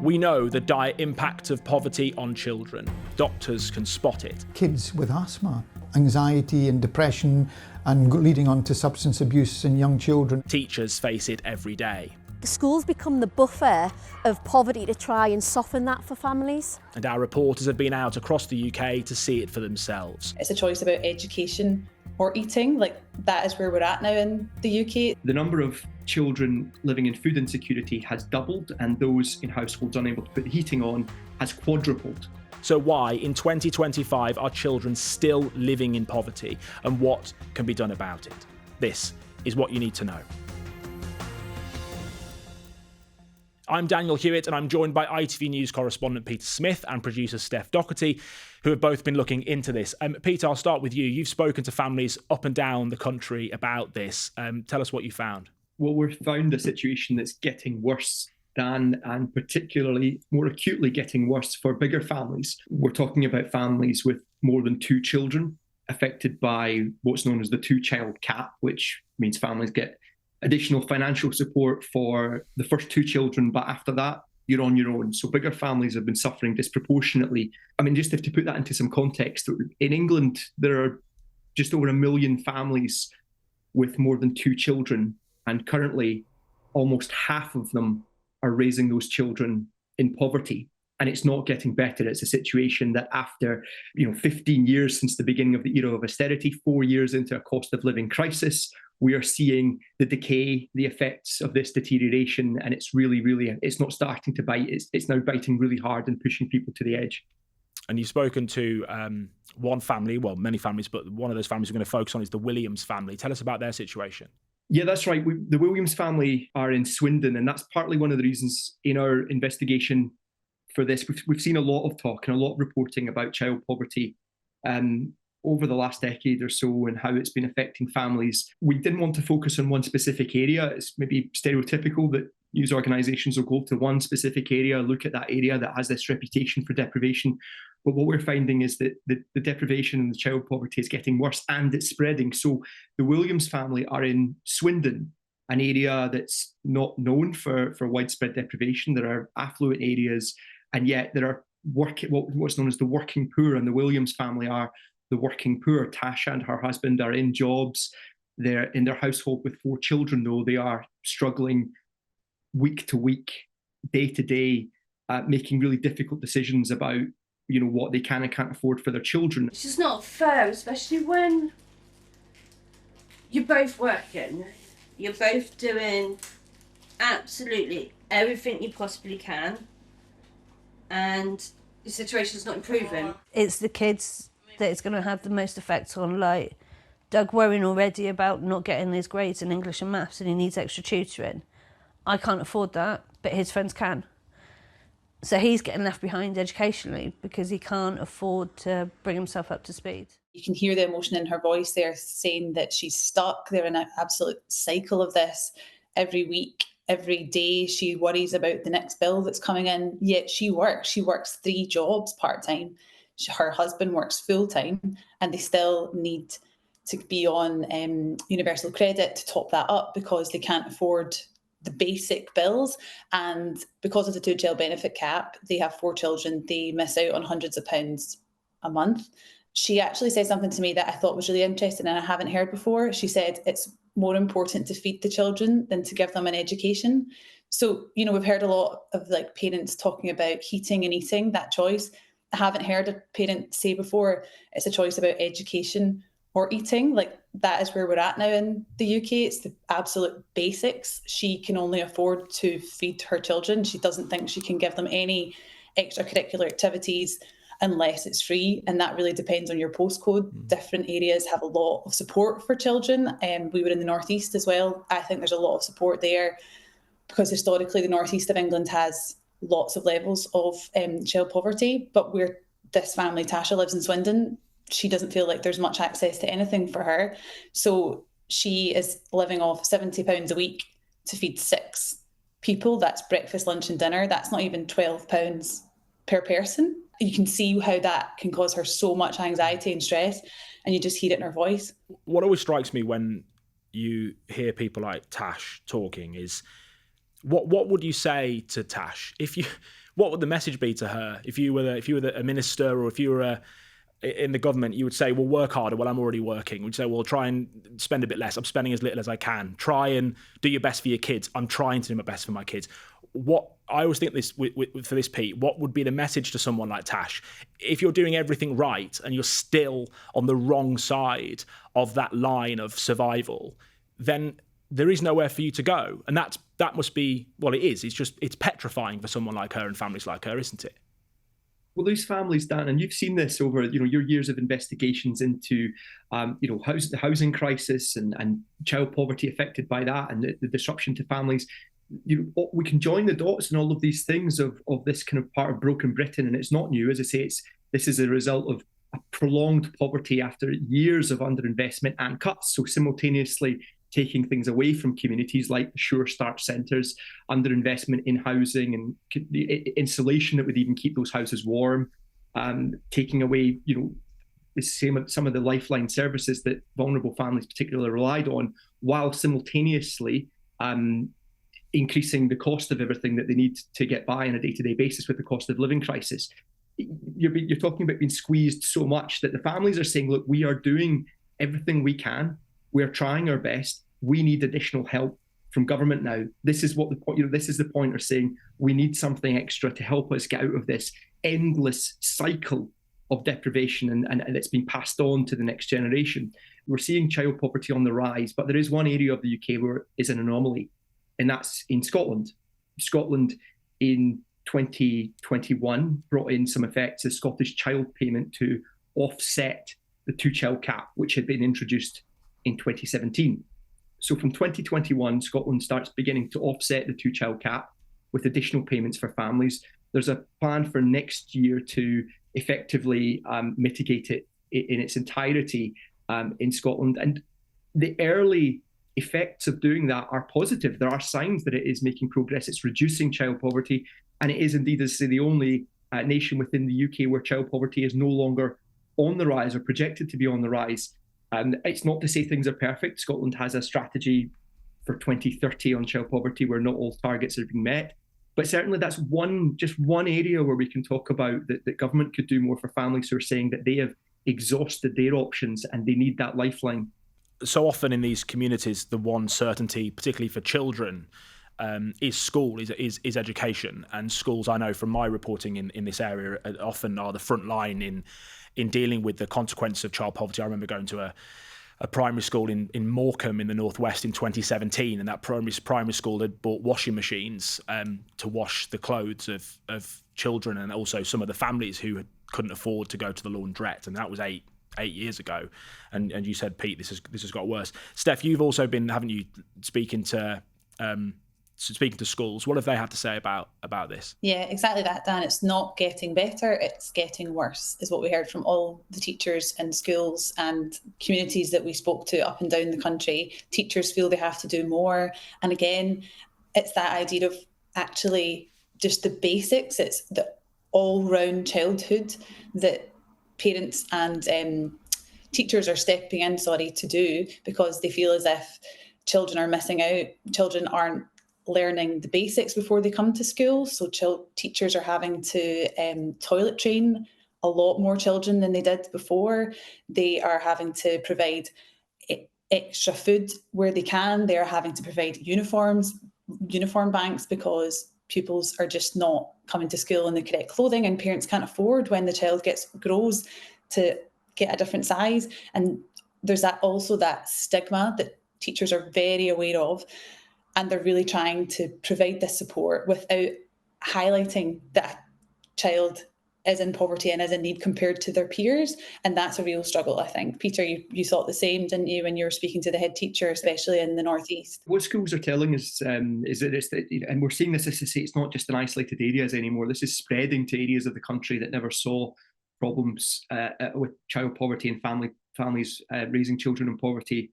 We know the dire impact of poverty on children. Doctors can spot it. Kids with asthma, anxiety and depression, and leading on to substance abuse in young children. Teachers face it every day. The schools become the buffer of poverty to try and soften that for families. And our reporters have been out across the UK to see it for themselves. It's a choice about education or eating. That is where we're at now in the UK. The number of children living in food insecurity has doubled, and those in households unable to put the heating on has quadrupled. So why, in 2025, are children still living in poverty, and what can be done about it? This is what you need to know. I'm Daniel Hewitt, and I'm joined by ITV News correspondent Peter Smith and producer Steph Docherty, who have both been looking into this. Peter, I'll start with you. You've spoken to families up and down the country about this. Tell us what you found. Well, we've found a situation that's getting worse than, and particularly more acutely getting worse for bigger families. We're talking about families with more than 2 children affected by what's known as the 2-child cap, which means families get additional financial support for the first 2 children, but after that, you're on your own. So bigger families have been suffering disproportionately. I mean, just to put that into some context, in England, there are just over 1 million families with more than 2 children, and currently almost half of them are raising those children in poverty. And it's not getting better. It's a situation that after 15 years since the beginning of the era of austerity, 4 years into a cost of living crisis, we are seeing the decay, the effects of this deterioration, and it's really, it's not starting to bite. It's now biting really hard and pushing people to the edge. And you've spoken to one family, well, many families, but one of those families we're going to focus on is the Williams family. Tell us about their situation. Yeah, that's right. The Williams family are in Swindon, and that's partly one of the reasons in our investigation for this. We've seen a lot of talk and a lot of reporting about child poverty over the last decade or so and how it's been affecting families. We didn't want to focus on one specific area. It's maybe stereotypical that news organisations will go to one specific area, look at that area that has this reputation for deprivation. But what we're finding is that the deprivation and the child poverty is getting worse and it's spreading. So the Williams family are in Swindon, an area that's not known for widespread deprivation. There are affluent areas, and yet there are what's known as the working poor, and the Williams family are the working poor. Tasha and her husband are in jobs. They're in their household with 4 children, though. They are struggling week to week, day to day, making really difficult decisions about what they can and can't afford for their children. It's just not fair, especially when you're both working. You're both doing absolutely everything you possibly can, and the situation's not improving. It's the kids that it's going to have the most effect on. Like Doug worrying already about not getting his grades in English and maths, and he needs extra tutoring. I can't afford that, but his friends can. So he's getting left behind educationally because he can't afford to bring himself up to speed. You can hear the emotion in her voice there, saying that she's stuck. They're in an absolute cycle of this. Every week, every day, she worries about the next bill that's coming in. Yet she works. She works 3 jobs part-time. Her husband works full-time, and they still need to be on universal credit to top that up because they can't afford the basic bills. And because of the 2-child benefit cap, they have 4 children. They miss out on hundreds of pounds a month. She actually said something to me that I thought was really interesting and I haven't heard before. She said it's more important to feed the children than to give them an education. So, we've heard a lot of parents talking about heating and eating, that choice. I haven't heard a parent say before it's a choice about education or eating. That is where we're at now in the UK. It's the absolute basics. She can only afford to feed her children. She doesn't think she can give them any extracurricular activities unless it's free. And that really depends on your postcode. Different areas have a lot of support for children. We were in the Northeast as well. I think there's a lot of support there because historically the Northeast of England has lots of levels of child poverty. But where this family, Tasha, lives in Swindon, she doesn't feel like there's much access to anything for her. So she is living off £70 a week to feed 6 people. That's breakfast, lunch and dinner. That's not even £12 per person. You can see how that can cause her so much anxiety and stress, and you just hear it in her voice. What always strikes me when you hear people like Tash talking is, what would you say to Tash? what would the message be to her if you were a minister, or if you were in the government? You would say, well, work harder. Well, I'm already working. We'd say, well, try and spend a bit less. I'm spending as little as I can. Try and do your best for your kids. I'm trying to do my best for my kids. What I always think for this, Pete, what would be the message to someone like Tash if you're doing everything right and you're still on the wrong side of that line of survival? Then there is nowhere for you to go, and that must be, well, it is. It's petrifying for someone like her and families like her, isn't it? Well, those families, Dan, and you've seen this over your years of investigations into the housing crisis and child poverty affected by that, and the disruption to families. We can join the dots and all of these things of this kind of part of broken Britain, and it's not new. As I say, this is a result of a prolonged poverty after years of underinvestment and cuts. So simultaneously taking things away from communities like the Sure Start centres, underinvestment in housing and the insulation that would even keep those houses warm, taking away some of the lifeline services that vulnerable families particularly relied on, while simultaneously increasing the cost of everything that they need to get by on a day-to-day basis with the cost of living crisis. You're talking about being squeezed so much that the families are saying, look, we are doing everything we can. We're trying our best. We need additional help from government now. This is what the point, this is the point of saying we need something extra to help us get out of this endless cycle of deprivation and it's been passed on to the next generation. We're seeing child poverty on the rise, but there is one area of the UK where is an anomaly, and that's in Scotland. Scotland in 2021 brought in some effects, the Scottish child payment, to offset the two-child cap, which had been introduced in 2017. So from 2021, Scotland starts beginning to offset the two-child cap with additional payments for families. There's a plan for next year to effectively mitigate it in its entirety in Scotland. And the early effects of doing that are positive. There are signs that it is making progress. It's reducing child poverty. And it is indeed, as I say, the only nation within the UK where child poverty is no longer on the rise or projected to be on the rise. It's not to say things are perfect. Scotland has a strategy for 2030 on child poverty where not all targets are being met. But certainly that's just one area where we can talk about that government could do more for families who are saying that they have exhausted their options and they need that lifeline. So often in these communities, the one certainty, particularly for children, is school, is education. And schools, I know from my reporting in this area, often are the front line in dealing with the consequences of child poverty. I remember going to a primary school in Morecambe in the northwest in 2017, and that primary school had bought washing machines to wash the clothes of children and also some of the families who couldn't afford to go to the laundrette, and that was eight years ago. And you said, Pete, this has got worse. Steph, you've also been, haven't you, speaking to schools. What have they had to say about this? Yeah, exactly that, Dan. It's not getting better, it's getting worse, is what we heard from all the teachers in schools and communities that we spoke to up and down the country. Teachers feel they have to do more. And again, it's that idea of actually just the basics. It's the all-round childhood that parents and teachers are stepping in, to do, because they feel as if children are missing out. Children aren't learning the basics before they come to school. So teachers are having to toilet train a lot more children than they did before. They are having to provide extra food where they can. They are having to provide uniform banks because pupils are just not coming to school in the correct clothing, and parents can't afford, when the child grows, to get a different size. And there's also that stigma that teachers are very aware of, and they're really trying to provide this support without highlighting that a child is in poverty and is in need compared to their peers. And that's a real struggle, I think. Peter, you thought the same, didn't you, when you were speaking to the head teacher, especially in the Northeast? What schools are telling us is that and we're seeing this, as I say, it's not just in isolated areas anymore. This is spreading to areas of the country that never saw problems with child poverty and families raising children in poverty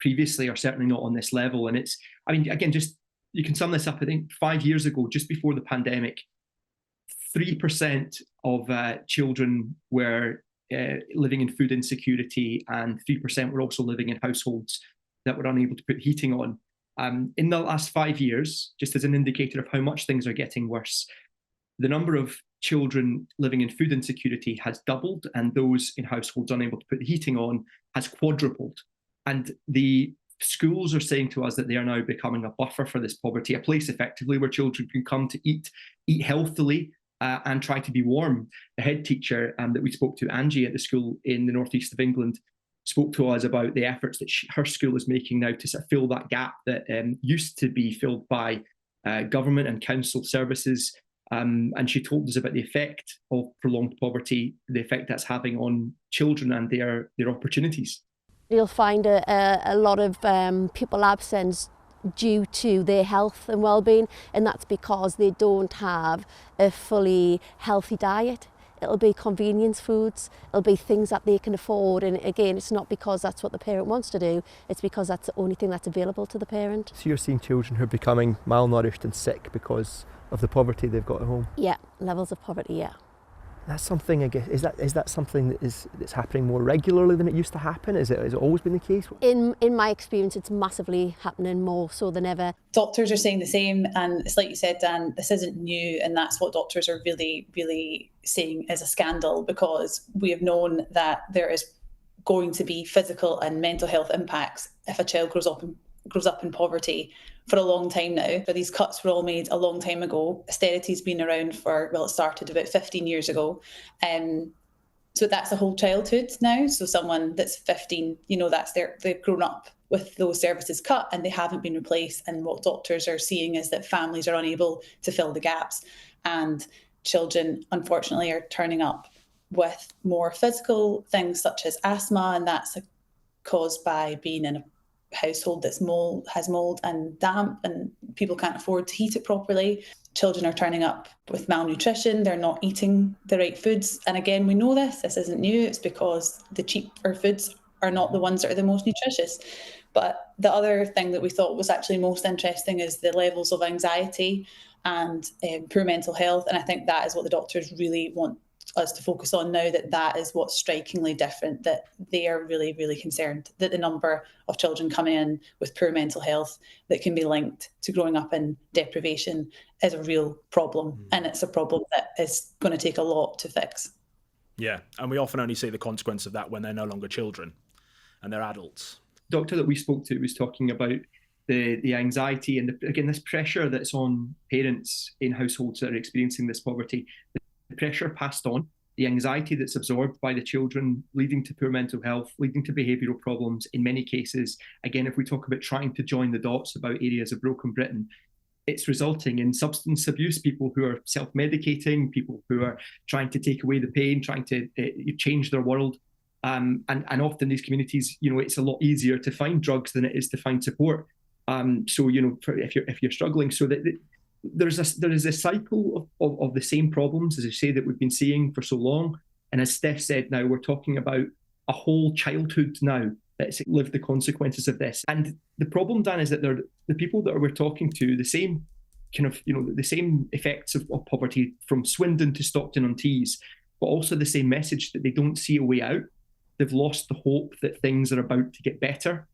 previously, are certainly not on this level. And it's, I mean, again, just you can sum this up. I think 5 years ago, just before the pandemic, 3% of children were living in food insecurity, and 3% were also living in households that were unable to put heating on. In the last 5 years, just as an indicator of how much things are getting worse, the number of children living in food insecurity has doubled, and those in households unable to put the heating on has quadrupled. And the schools are saying to us that they are now becoming a buffer for this poverty, a place effectively where children can come to eat healthily and try to be warm. The head teacher that we spoke to, Angie, at the school in the northeast of England, spoke to us about the efforts that her school is making now to sort of fill that gap that used to be filled by government and council services. And she told us about the effect of prolonged poverty, the effect that's having on children and their opportunities. You'll find a lot of people absent due to their health and well-being, and that's because they don't have a fully healthy diet. It'll be convenience foods, it'll be things that they can afford, and again, it's not because that's what the parent wants to do, it's because that's the only thing that's available to the parent. So you're seeing children who are becoming malnourished and sick because of the poverty they've got at home? Yeah, levels of poverty, yeah. That's something, I guess, is that something that's happening more regularly than it used to happen? Has it always been the case? In my experience, it's massively happening more so than ever. Doctors are saying the same, and it's like you said, Dan, this isn't new, and that's what doctors are really, really saying is a scandal, because we have known that there is going to be physical and mental health impacts if a child grows up in poverty for a long time now. But these cuts were all made a long time ago. Austerity's been around it started about 15 years ago. So that's a whole childhood now. So someone that's 15, they've grown up with those services cut and they haven't been replaced. And what doctors are seeing is that families are unable to fill the gaps. And children, unfortunately, are turning up with more physical things such as asthma, and that's caused by being in a household that's has mold and damp, and people can't afford to heat it properly. Children are turning up with malnutrition, they're not eating the right foods. And again, we know this isn't new, it's because the cheaper foods are not the ones that are the most nutritious. But the other thing that we thought was actually most interesting is the levels of anxiety and poor mental health. And I think that is what the doctors really want us to focus on now, that is what's strikingly different, that they are really, really concerned that the number of children coming in with poor mental health that can be linked to growing up in deprivation is a real problem. And it's a problem that is going to take a lot to fix. Yeah, and we often only see the consequence of that when they're no longer children and they're adults. The doctor that we spoke to was talking about the anxiety and, again, this pressure that's on parents in households that are experiencing this poverty. The pressure passed on, the anxiety that's absorbed by the children, leading to poor mental health, leading to behavioural problems in many cases. Again, if we talk about trying to join the dots about areas of broken Britain, it's resulting in substance abuse, people who are self-medicating, people who are trying to take away the pain, trying to change their world. And often these communities, it's a lot easier to find drugs than it is to find support. So, if you're struggling, so that there is a cycle of the same problems, as I say, that we've been seeing for so long. And as Steph said, now we're talking about a whole childhood now that's lived the consequences of this. And the problem, Dan, is that the people that we're talking to, the same kind of, the same effects of poverty from Swindon to Stockton-on-Tees, but also the same message that they don't see a way out. They've lost the hope that things are about to get better.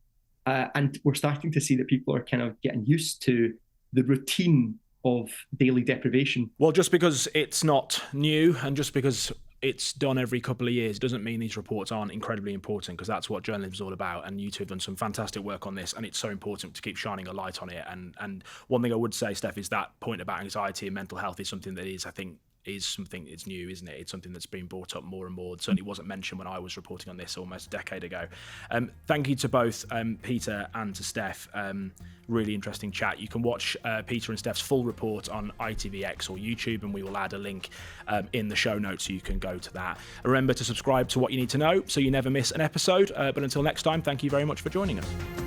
And we're starting to see that people are kind of getting used to the routine of daily deprivation. Well, just because it's not new and just because it's done every couple of years doesn't mean these reports aren't incredibly important, because that's what journalism is all about. And you two have done some fantastic work on this, and it's so important to keep shining a light on it. And one thing I would say, Steph, is that point about anxiety and mental health is something that is, I think, something that's new, isn't it? It's something that's been brought up more and more. It certainly wasn't mentioned when I was reporting on this almost a decade ago. Thank you to both Peter and to Steph. Really interesting chat. You can watch Peter and Steph's full report on ITVX or YouTube, and we will add a link in the show notes so you can go to that. Remember to subscribe to What You Need to Know so you never miss an episode. But until next time, thank you very much for joining us.